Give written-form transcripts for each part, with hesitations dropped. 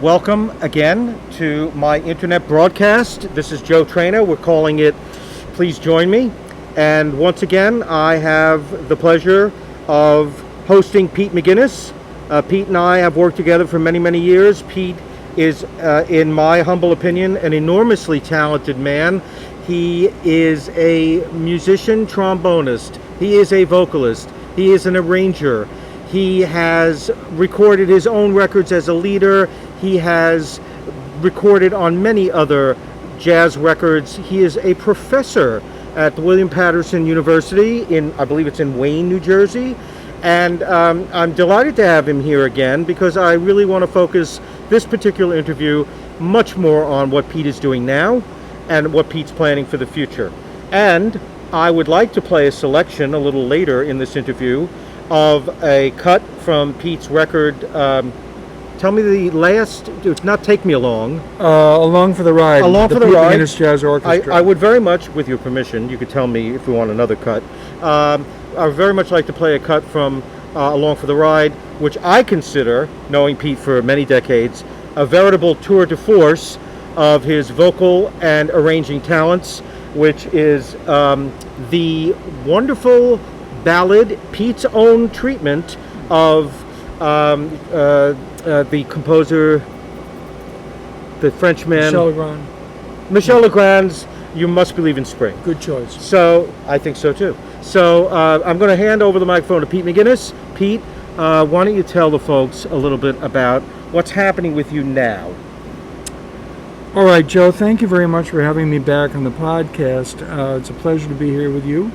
Welcome again to my internet broadcast. This is Joe Traina. We're calling it Please Join Me. And once again, I have the pleasure of hosting Pete McGuinness. Pete and I have worked together for many, many years. Pete is, in my humble opinion, an enormously talented man. He is a musician, trombonist. He is a vocalist. He is an arranger. He has recorded his own records as a leader. He has recorded on many other jazz records. He is a professor at the William Patterson University in, I believe it's in Wayne, New Jersey. And I'm delighted to have him here again because I really want to focus this particular interview much more on what Pete is doing now and what Pete's planning for the future. And I would like to play a selection a little later in this interview of a cut from Pete's record. Tell me the last, not Take Me Along. Along for the Ride. Along for the Pete Ride. McGuinness Jazz Orchestra. I would very much, with your permission, you could tell me if we want another cut. I would very much like to play a cut from Along for the Ride, which I consider, knowing Pete for many decades, a veritable tour de force of his vocal and arranging talents, which is the wonderful ballad, Pete's own treatment of the composer, the Frenchman, Michel Legrand's You Must Believe in Spring. Good choice. So, I think so too. So, I'm going to hand over the microphone to Pete McGuinness. Pete, why don't you tell the folks a little bit about what's happening with you now? All right, Joe, thank you very much for having me back on the podcast. It's a pleasure to be here with you.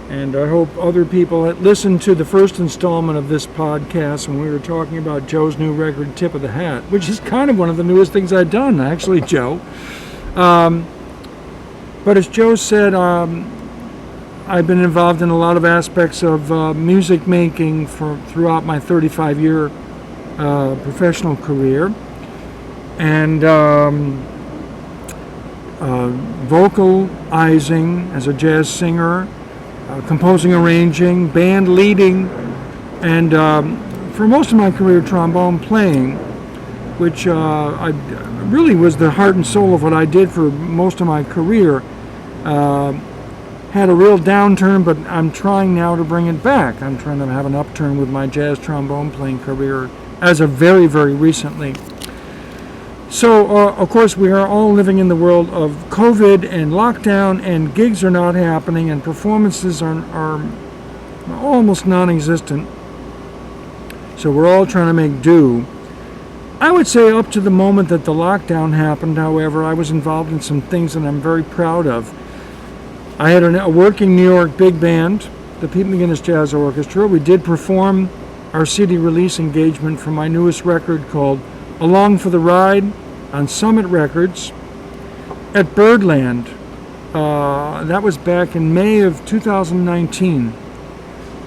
And I hope other people that listened to the first installment of this podcast when we were talking about Joe's new record, Tip of the Hat, which is kind of one of the newest things I've done, actually, Joe. But as Joe said, I've been involved in a lot of aspects of music making throughout my 35-year professional career. And vocalizing as a jazz singer, composing, arranging, band leading, and for most of my career, trombone playing, which I really was the heart and soul of what I did for most of my career. Had a real downturn, but I'm trying now to bring it back. I'm trying to have an upturn with my jazz trombone playing career as of very, very recently. So, of course, we are all living in the world of COVID and lockdown, and gigs are not happening, and performances are almost non-existent. So we're all trying to make do. I would say up to the moment that the lockdown happened, however, I was involved in some things that I'm very proud of. I had a working New York big band, the Pete McGuinness Jazz Orchestra. We did perform our CD release engagement for my newest record called Along for the Ride on Summit Records at Birdland. That was back in May of 2019.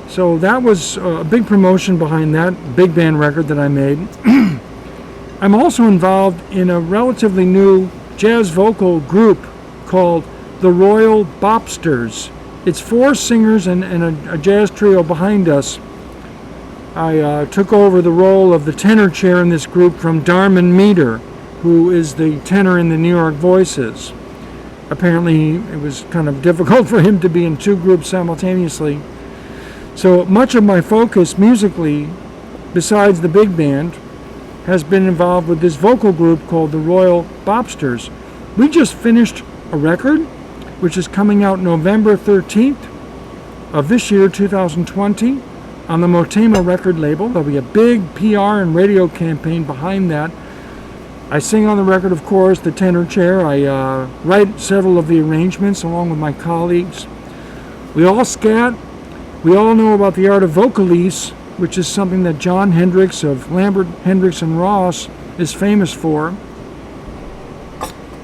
So that was a big promotion behind that big band record that I made. I'm also involved in a relatively new jazz vocal group called the Royal Bopsters. It's 4 singers and a jazz trio behind us. I took over the role of the tenor chair in this group from Darman Meter, who is the tenor in the New York Voices. Apparently, it was kind of difficult for him to be in 2 groups simultaneously. So much of my focus musically, besides the big band, has been involved with this vocal group called the Royal Bopsters. We just finished a record, which is coming out November 13th of this year, 2020, on the Motema record label. There'll be a big PR and radio campaign behind that. I sing on the record, of course, the tenor chair. I write several of the arrangements along with my colleagues. We all scat. We all know about the art of vocalise, which is something that John Hendricks of Lambert, Hendricks and Ross is famous for.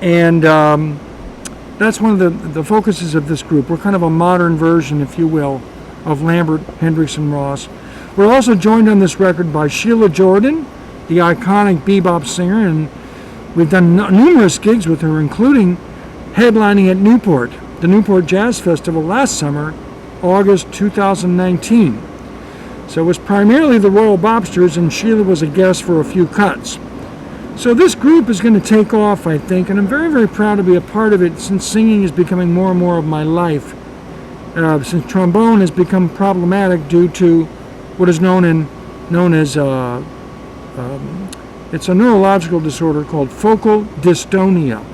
And that's one of the focuses of this group. We're kind of a modern version, if you will, of Lambert, Hendricks and Ross. We're also joined on this record by Sheila Jordan, the iconic bebop singer, and we've done numerous gigs with her, including headlining at Newport, the Newport Jazz Festival last summer, August 2019. So it was primarily the Royal Bobsters, and Sheila was a guest for a few cuts. So this group is going to take off, I think, and I'm very, very proud to be a part of it, since singing is becoming more and more of my life. Since trombone has become problematic due to what is known as it's a neurological disorder called focal dystonia.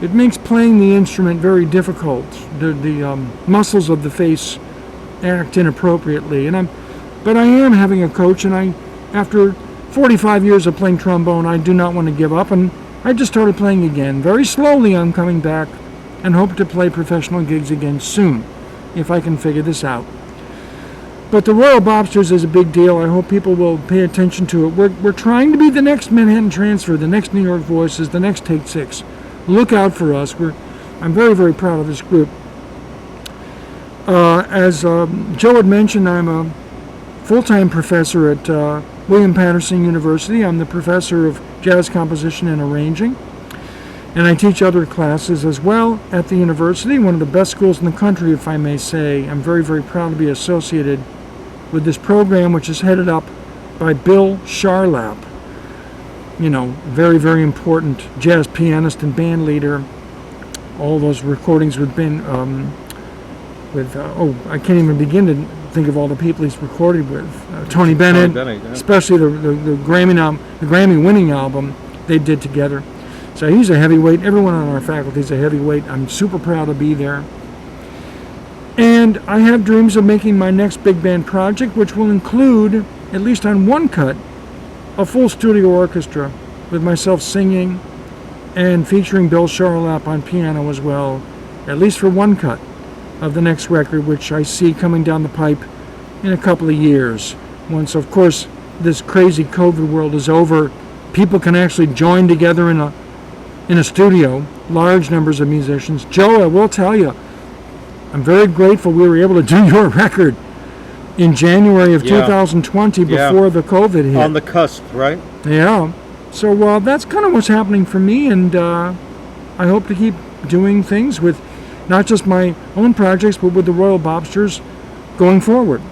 It makes playing the instrument very difficult. The muscles of the face act inappropriately, but I am having a coach, and after 45 years of playing trombone, I do not want to give up, and I just started playing again. Very slowly I'm coming back and hope to play professional gigs again soon, if I can figure this out. But the Royal Bobsters is a big deal. I hope people will pay attention to it. We're trying to be the next Manhattan Transfer, the next New York Voices, the next Take Six. Look out for us. I'm very, very proud of this group. As Joe had mentioned, I'm a full-time professor at William Patterson University. I'm the professor of jazz composition and arranging, and I teach other classes as well at the university, one of the best schools in the country, if I may say. I'm very, very proud to be associated with this program, which is headed up by Bill Charlap. Very, very important jazz pianist and band leader. All those recordings with I can't even begin to think of all the people he's recorded with. Tony Bennett, yeah. Especially the Grammy-winning album they did together. So he's a heavyweight. Everyone on our faculty is a heavyweight. I'm super proud to be there. And I have dreams of making my next big band project, which will include, at least on one cut, a full studio orchestra with myself singing and featuring Bill Charlap on piano as well, at least for one cut of the next record, which I see coming down the pipe in a couple of years. Once, of course, this crazy COVID world is over, people can actually join together in a studio, large numbers of musicians. Joe, I will tell you, I'm very grateful we were able to do your record in January of 2020 before the COVID hit. On the cusp, right? Yeah. So that's kind of what's happening for me, and I hope to keep doing things with not just my own projects, but with the Royal Bobsters going forward.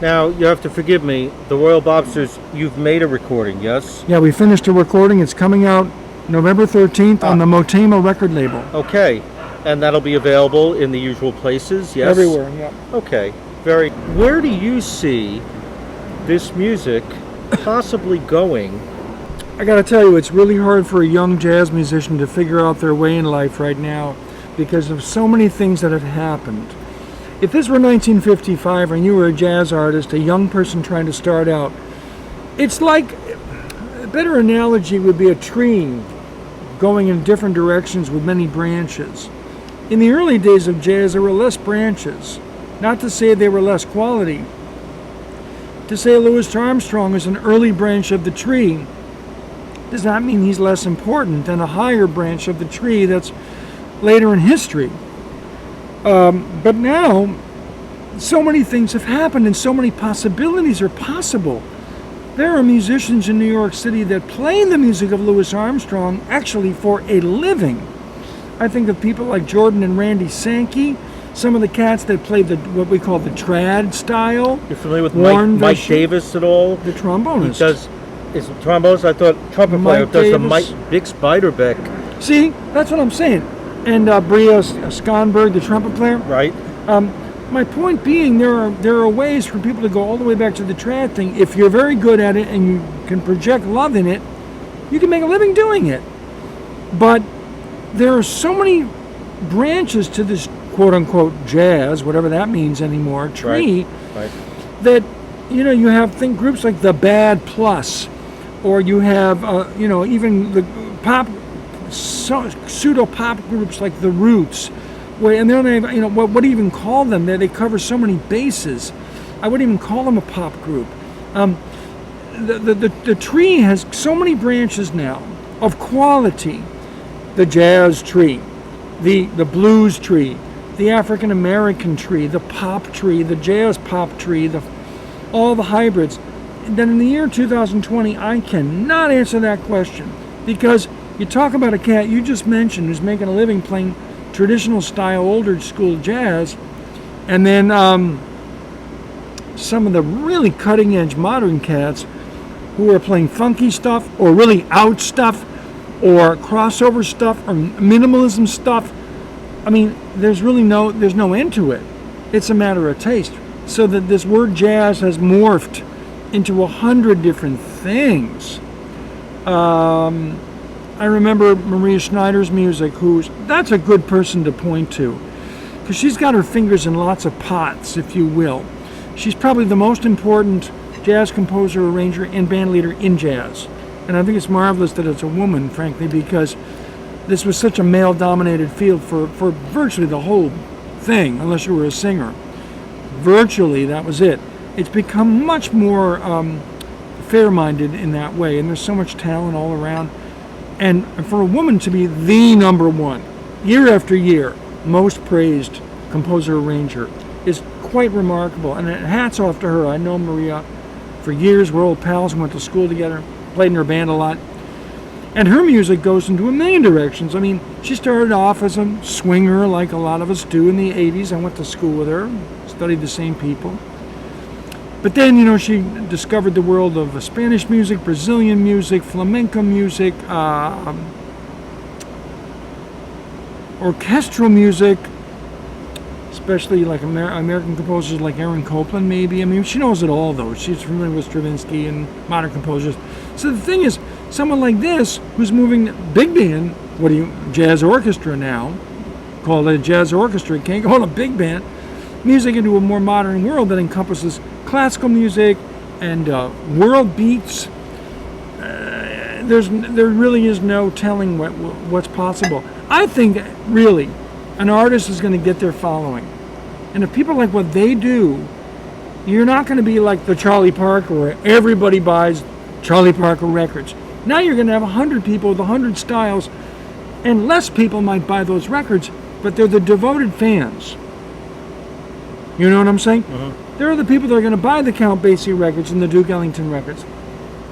Now, you have to forgive me, the Royal Bobsters, you've made a recording, yes? Yeah, we finished a recording. It's coming out November 13th on the Motema record label. Okay, and that'll be available in the usual places, yes? Everywhere, yeah. Okay, where do you see this music possibly going? I gotta tell you, it's really hard for a young jazz musician to figure out their way in life right now because of so many things that have happened. If this were 1955 and you were a jazz artist, a young person trying to start out, it's like, a better analogy would be a tree going in different directions with many branches. In the early days of jazz, there were less branches. Not to say they were less quality. To say Louis Armstrong is an early branch of the tree does not mean he's less important than a higher branch of the tree that's later in history. But now, so many things have happened and so many possibilities are possible. There are musicians in New York City that play the music of Louis Armstrong actually for a living. I think of people like Jordan and Randy Sankey, some of the cats that play what we call the trad style. You're familiar with Mike Davis at all? The trombonist. Is it trombonist? I thought trumpet player does the Big Spiderbeck. See, that's what I'm saying. And Bria Skonberg, the trumpet player. Right. My point being, there are ways for people to go all the way back to the trad thing. If you're very good at it and you can project love in it, you can make a living doing it. But there are so many branches to this quote-unquote jazz, whatever that means anymore, tree, right. That, you have groups like the Bad Plus, or you have, even the pop, pseudo-pop groups like the Roots, and then what do you even call them? They cover so many bases. I wouldn't even call them a pop group. The tree has so many branches now of quality. The jazz tree, the blues tree, the African American tree, the pop tree, the jazz pop tree, all the hybrids. Then in the year 2020, I cannot answer that question, because you talk about a cat you just mentioned who's making a living playing traditional style, older school jazz, and then some of the really cutting edge modern cats who are playing funky stuff or really out stuff or crossover stuff or minimalism stuff. I mean, there's no end to it. It's a matter of taste. So that this word jazz has morphed into 100 different things. I remember Maria Schneider's music, that's a good person to point to, because she's got her fingers in lots of pots, if you will. She's probably the most important jazz composer, arranger, and band leader in jazz. And I think it's marvelous that it's a woman, frankly, because this was such a male-dominated field for virtually the whole thing, unless you were a singer. Virtually, that was it. It's become much more fair-minded in that way, and there's so much talent all around. And for a woman to be the number one, year after year, most praised composer-arranger is quite remarkable. And hats off to her. I know Maria for years. We're old pals, went to school together, played in her band a lot. And her music goes into a million directions. I mean, she started off as a swinger like a lot of us do in the 80s. I went to school with her, studied the same people. But then, she discovered the world of Spanish music, Brazilian music, flamenco music, orchestral music, especially like American composers like Aaron Copland, maybe. I mean, she knows it all, though. She's familiar with Stravinsky and modern composers. So the thing is, someone like this, who's moving big band, jazz orchestra now, call it a jazz orchestra, can't call it a big band, music into a more modern world that encompasses classical music and world beats. There really is no telling what's possible. I think, really, an artist is going to get their following. And if people like what they do, you're not going to be like the Charlie Parker, where everybody buys Charlie Parker records. Now you're going to have 100 people with 100 styles, and less people might buy those records, but they're the devoted fans. You know what I'm saying? Mm-hmm. There are the people that are going to buy the Count Basie records and the Duke Ellington records.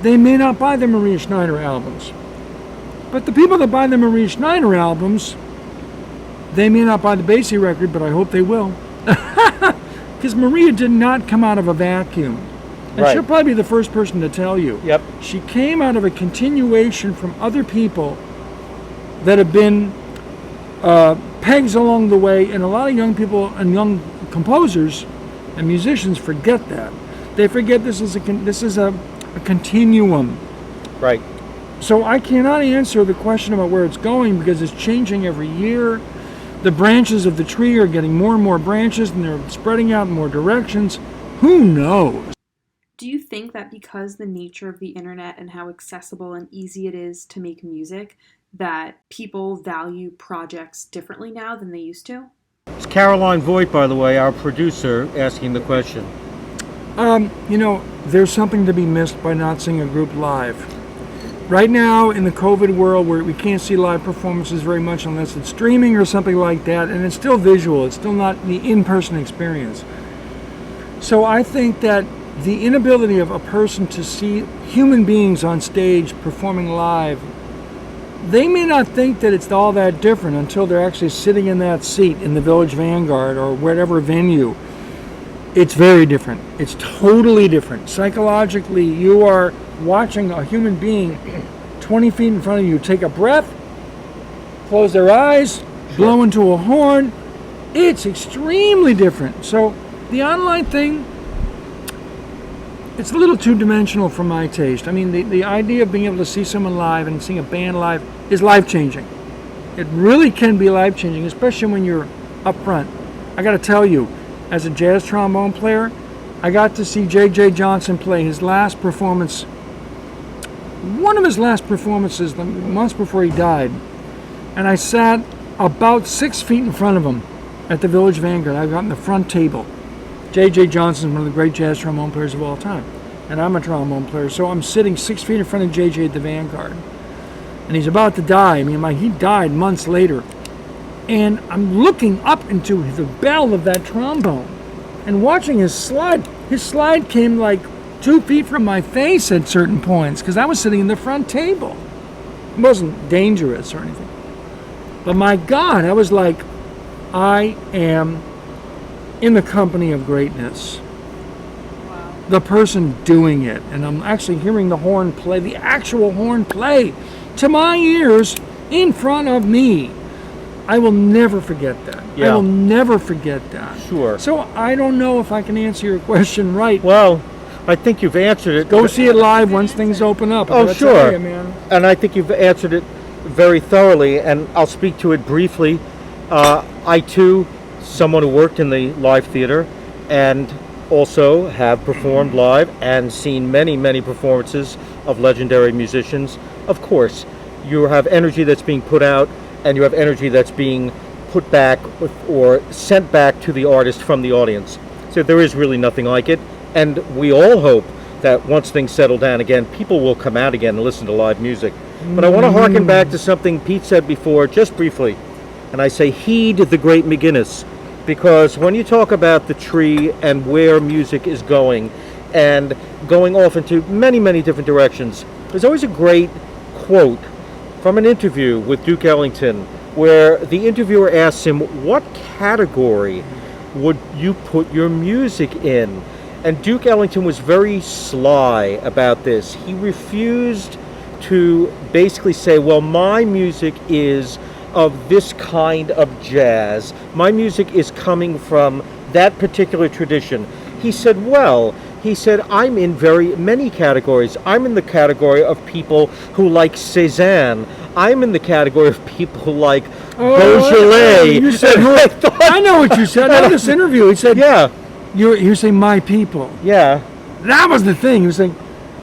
They may not buy the Maria Schneider albums. But the people that buy the Maria Schneider albums, they may not buy the Basie record, but I hope they will. Because Maria did not come out of a vacuum. And right. She'll probably be the first person to tell you. Yep. She came out of a continuation from other people that have been pegs along the way, and a lot of young people and young composers and musicians forget that. They forget this is a continuum. Right. So I cannot answer the question about where it's going, because it's changing every year. The branches of the tree are getting more and more branches, and they're spreading out in more directions. Who knows? Do you think that because the nature of the internet and how accessible and easy it is to make music, that people value projects differently now than they used to? It's Caroline Voigt, by the way, our producer, asking the question. There's something to be missed by not seeing a group live. Right now, in the COVID world, where we can't see live performances very much unless it's streaming or something like that, and it's still visual, it's still not the in-person experience. So I think that the inability of a person to see human beings on stage performing live, they may not think that it's all that different until they're actually sitting in that seat in the Village Vanguard or whatever venue. It's very different. It's totally different. Psychologically, you are watching a human being 20 feet in front of you take a breath, close their eyes, blow into a horn. It's extremely different. So the online thing, it's a little two-dimensional for my taste. I mean, the idea of being able to see someone live and seeing a band live is life-changing. It really can be life-changing, especially when you're up front. I got to tell you, as a jazz trombone player, I got to see J.J. Johnson play his last performance, one of his last performances, the months before he died. And I sat about 6 feet in front of him at the Village Vanguard. I got in the front table. J.J. Johnson is one of the great jazz trombone players of all time. And I'm a trombone player, so I'm sitting 6 feet in front of J.J. at the Vanguard. And he's about to die. I mean, he died months later. And I'm looking up into the bell of that trombone and watching his slide his slide came like 2 feet from my face at certain points because I was sitting in the front table. It wasn't dangerous or anything. But my God, I was like, I am in the company of greatness. Wow. The person doing it. And I'm actually hearing the horn play, the actual horn play to my ears in front of me. I will never forget that. Yeah. I will never forget that. Sure. So I don't know if I can answer your question right. Well, I think you've answered it. Go see it live once things open up. Oh, That's sure. all right, man. And I think you've answered it very thoroughly, and I'll speak to it briefly. I too, someone who worked in the live theater, and also have performed live and seen many, many performances of legendary musicians. Of course, you have energy that's being put out, and you have energy that's being put back or sent back to the artist from the audience. So there is really nothing like it, and we all hope that once things settle down again, people will come out again and listen to live music. But I want to harken back to something Pete said before, just briefly, and I say heed the great McGuinness, because when you talk about the tree and where music is going, and going off into many, many different directions, there's always a great quote from an interview with Duke Ellington, where the interviewer asks him, what category would you put your music in? And Duke Ellington was very sly about this. He refused to basically say, well, my music is of this kind of jazz. My music is coming from that particular tradition. He said, I'm in very many categories. I'm in the category of people who like Cezanne. I'm in the category of people who like Beaujolais. You said, I know what you said. In this interview, he said, yeah, you're saying my people. yeah. That was the thing. He was saying,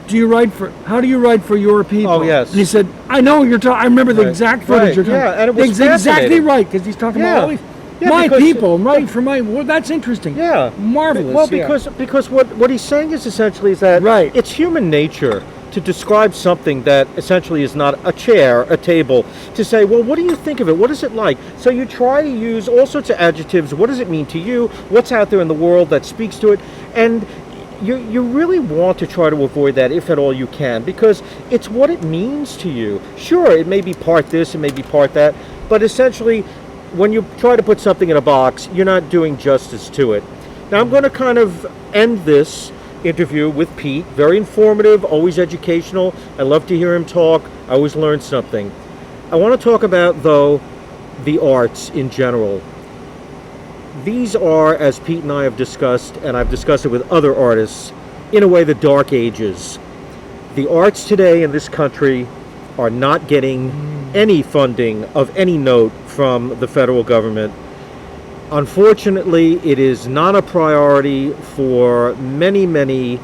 how do you write for your people? Oh, yes. And he said, I know what you're talking. I remember the exact footage you're talking. Yeah, and it was exactly fascinating. right, because he's talking Yeah. about always Yeah, my because- people, right? For my, well, that's interesting. Yeah. Marvelous. Well, yeah. because what he's saying is essentially is that Right. it's human nature to describe something that essentially is not a chair, a table, to say, well, what do you think of it? What is it like? So you try to use all sorts of adjectives. What does it mean to you? What's out there in the world that speaks to it? And you really want to try to avoid that if at all you can, because it's what it means to you. Sure, it may be part this, it may be part that, but essentially when you try to put something in a box, you're not doing justice to it. Now I'm going to kind of end this interview with Pete. Very informative, always educational. I love to hear him talk. I always learn something. I want to talk about, though, the arts in general. These are, as Pete and I have discussed, and I've discussed it with other artists, in a way, the dark ages. The arts today in this country are not getting any funding of any note from the federal government. Unfortunately, it is not a priority for many, many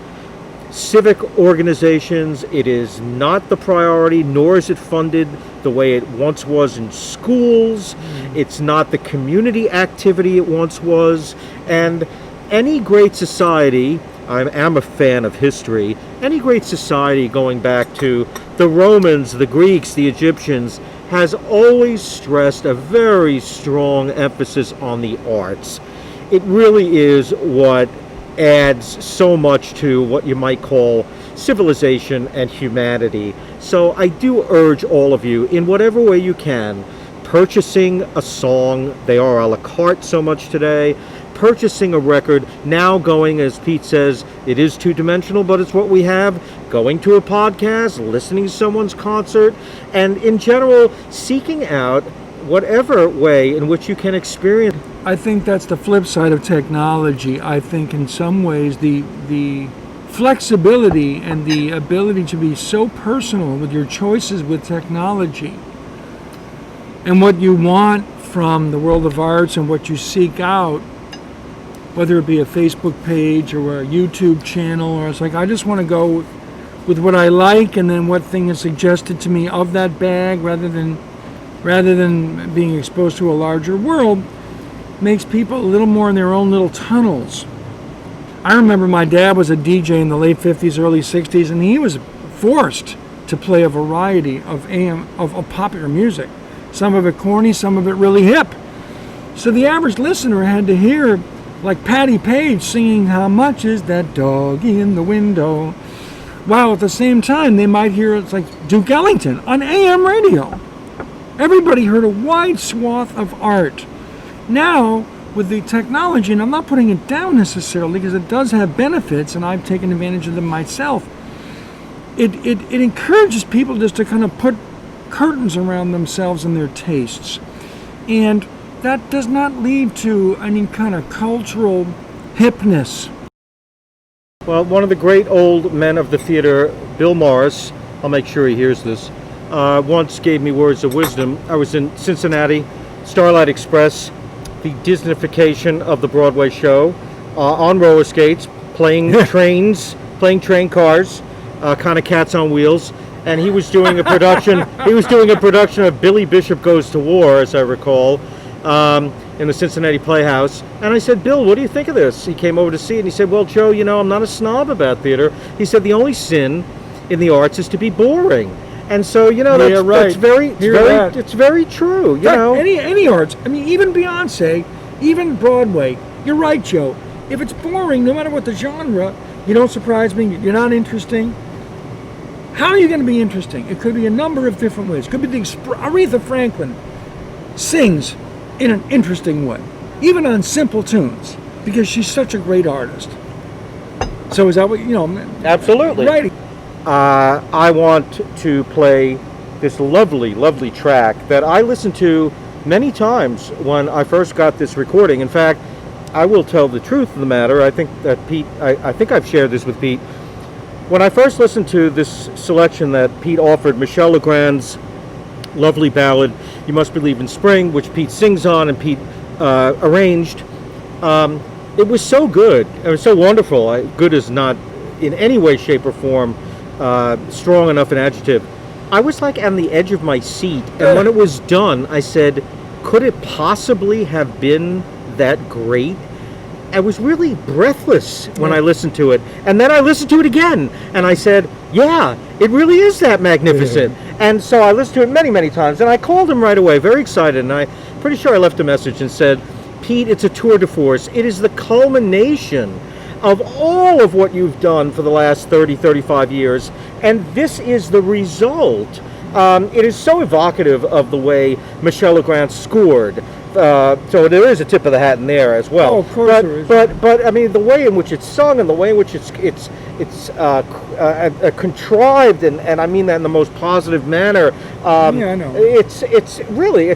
civic organizations. It is not the priority, nor is it funded the way it once was in schools. It's not the community activity it once was. And any great society, I am a fan of history, any great society going back to the Romans, the Greeks, the Egyptians, has always stressed a very strong emphasis on the arts. It really is what adds so much to what you might call civilization and humanity. So I do urge all of you, in whatever way you can, purchasing a song, they are a la carte so much today, purchasing a record, now going, as Pete says, it is two-dimensional, but it's what we have, going to a podcast, listening to someone's concert, and in general, seeking out whatever way in which you can experience. I think that's the flip side of technology. I think in some ways the flexibility and the ability to be so personal with your choices with technology and what you want from the world of arts and what you seek out, whether it be a Facebook page or a YouTube channel, or it's like, I just want to go with what I like and then what thing is suggested to me of that bag rather than being exposed to a larger world, makes people a little more in their own little tunnels. I remember my dad was a DJ in the late 50s, early 60s, and he was forced to play a variety of popular music. Some of it corny, some of it really hip. So the average listener had to hear like Patti Page singing "How Much Is That Doggy in the Window," while at the same time they might hear it's like Duke Ellington on AM radio. Everybody heard a wide swath of art. Now, with the technology, and I'm not putting it down necessarily because it does have benefits and I've taken advantage of them myself, it encourages people just to kind of put curtains around themselves and their tastes. And that does not lead to any kind of cultural hipness. Well, one of the great old men of the theater, Bill Morris, I'll make sure he hears this, once gave me words of wisdom. I was in Cincinnati, Starlight Express, the Disneyfication of the Broadway show, on roller skates, playing train cars, kind of Cats on Wheels, and he was doing a production. He was doing a production of Billy Bishop Goes to War, as I recall, in the Cincinnati Playhouse. And I said, "Bill, what do you think of this?" He came over to see it, and he said, "Well, Joe, I'm not a snob about theater." He said, "The only sin in the arts is to be boring." And so, that's very true. Any arts. I mean, even Beyonce, even Broadway. You're right, Joe. If it's boring, no matter what the genre, you don't surprise me. You're not interesting. How are you going to be interesting? It could be a number of different ways. It could be Aretha Franklin sings in an interesting way, even on simple tunes, because she's such a great artist. So is that what Absolutely. Right. I want to play this lovely, lovely track that I listened to many times when I first got this recording. In fact, I will tell the truth of the matter. I think that Pete, I think I've shared this with Pete. When I first listened to this selection that Pete offered, Michel Legrand's lovely ballad, "You Must Believe in Spring," which Pete sings on and Pete arranged, it was so good. It was so wonderful. Good is not in any way, shape, or form strong enough an adjective. I was like on the edge of my seat, and when it was done, I said, could it possibly have been that great? I was really breathless when I listened to it, and then I listened to it again, and I said, yeah, it really is that magnificent. And so I listened to it many, many times, and I called him right away, very excited, and I'm pretty sure I left a message and said, "Pete, it's a tour de force. It is the culmination of all of what you've done for the last 30, 35 years, and this is the result." It is so evocative of the way Michel Legrand scored. So there is a tip of the hat in there as well. Oh, of course there is. But I mean, the way in which it's sung and the way in which it's contrived, and I mean that in the most positive manner. Yeah, I know. It's really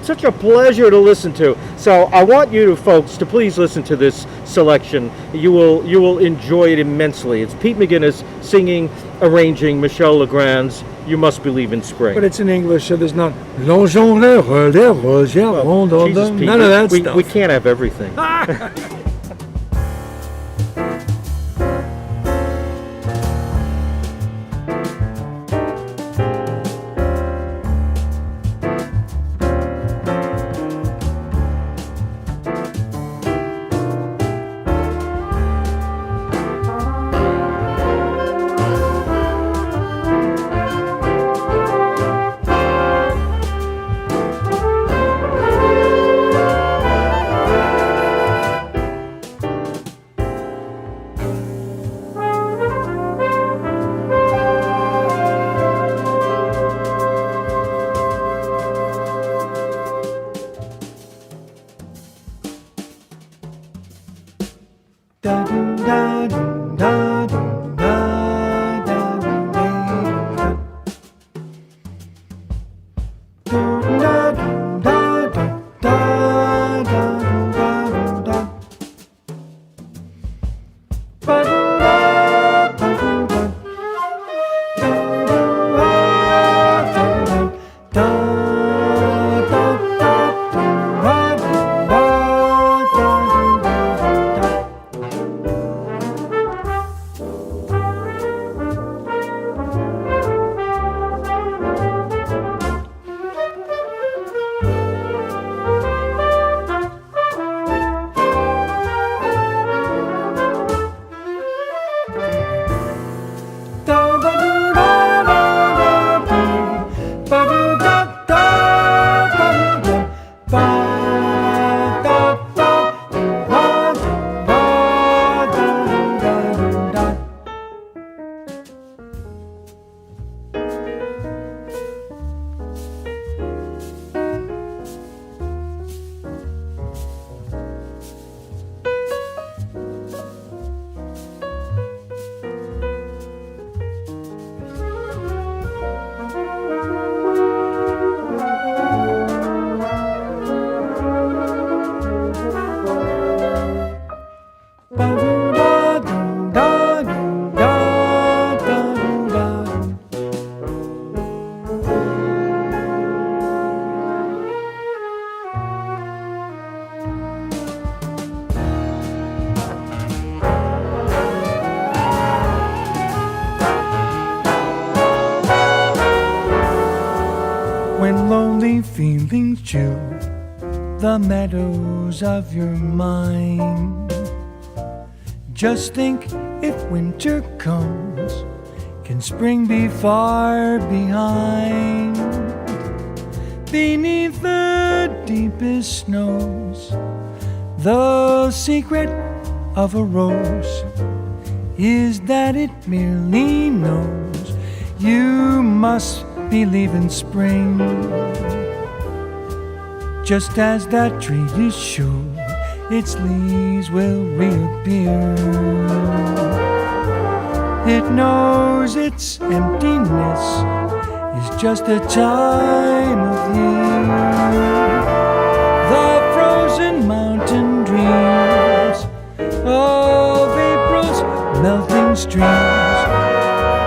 such a pleasure to listen to. So I want you folks to please listen to this selection. You will enjoy it immensely. It's Pete McGuinness singing, arranging Michel Legrand's "You Must Believe in Spring." But it's in English, so there's not l'enjoleur, les roses, Jesus, Pete, none of that stuff. We can't have everything. when lonely feelings chew the meadows of your mind. Just think, if winter comes, can spring be far behind? Beneath the deepest snows, the secret of a rose is that it merely knows you must believe in spring. Just as that tree is sure its leaves will reappear, it knows its emptiness is just a time of year. The frozen mountain dreams of April's melting streams,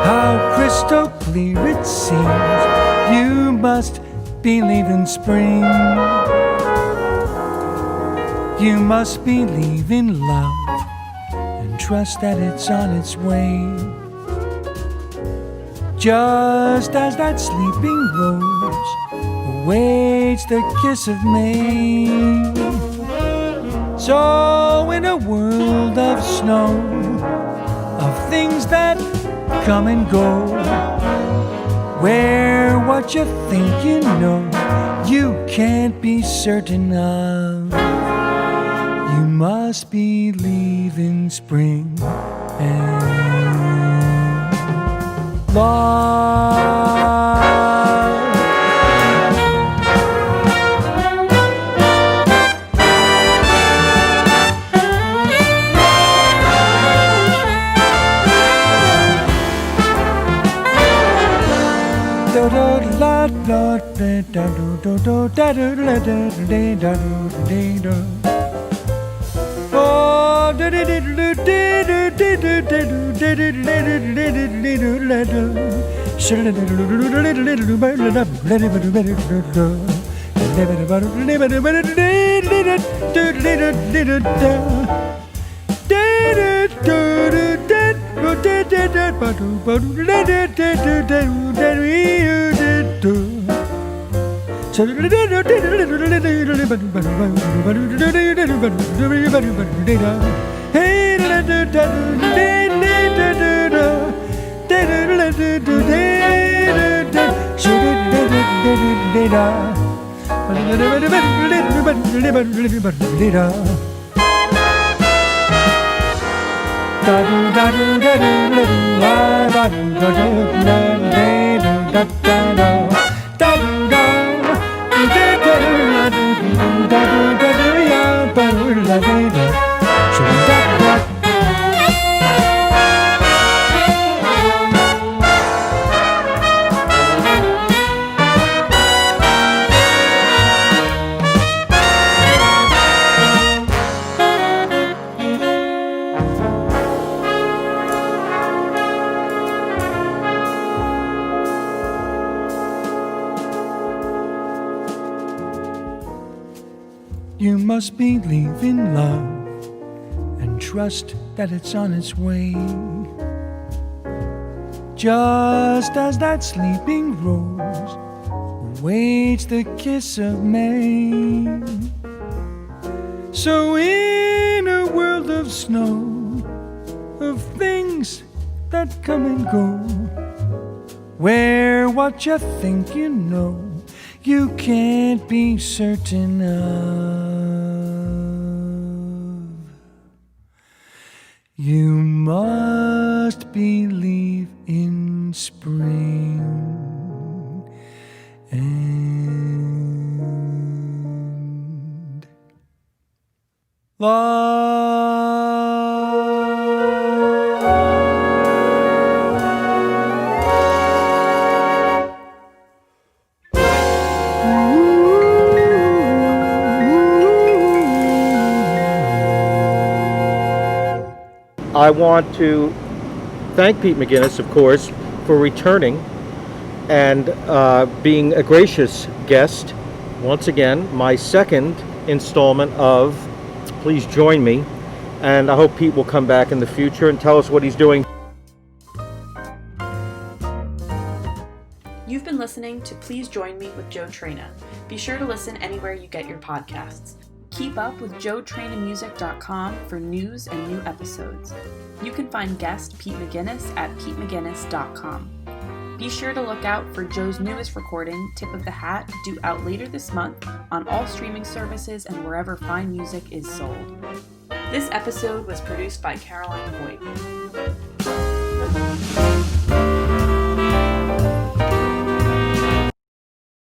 how crystal clear it seems you must believe in spring. You must believe in love and trust that it's on its way. Just as that sleeping rose awaits the kiss of May, so in a world of snow, of things that come and go, where what you think you know you can't be certain of, you must believe in spring and love. You must believe in love and trust that it's on its way. Just as that sleeping rose awaits the kiss of May. So in a world of snow, of things that come and go, where what you think you know you can't be certain of, you must believe in spring and love. I want to thank Pete McGuinness, of course, for returning and being a gracious guest. Once again, my second installment of Please Join Me. And I hope Pete will come back in the future and tell us what he's doing. You've been listening to Please Join Me with Joe Traina. Be sure to listen anywhere you get your podcasts. Keep up with joetrainamusic.com for news and new episodes. You can find guest Pete McGuinness at petemcguinness.com. Be sure to look out for Joe's newest recording, Tip of the Hat, due out later this month on all streaming services and wherever fine music is sold. This episode was produced by Caroline Voigt.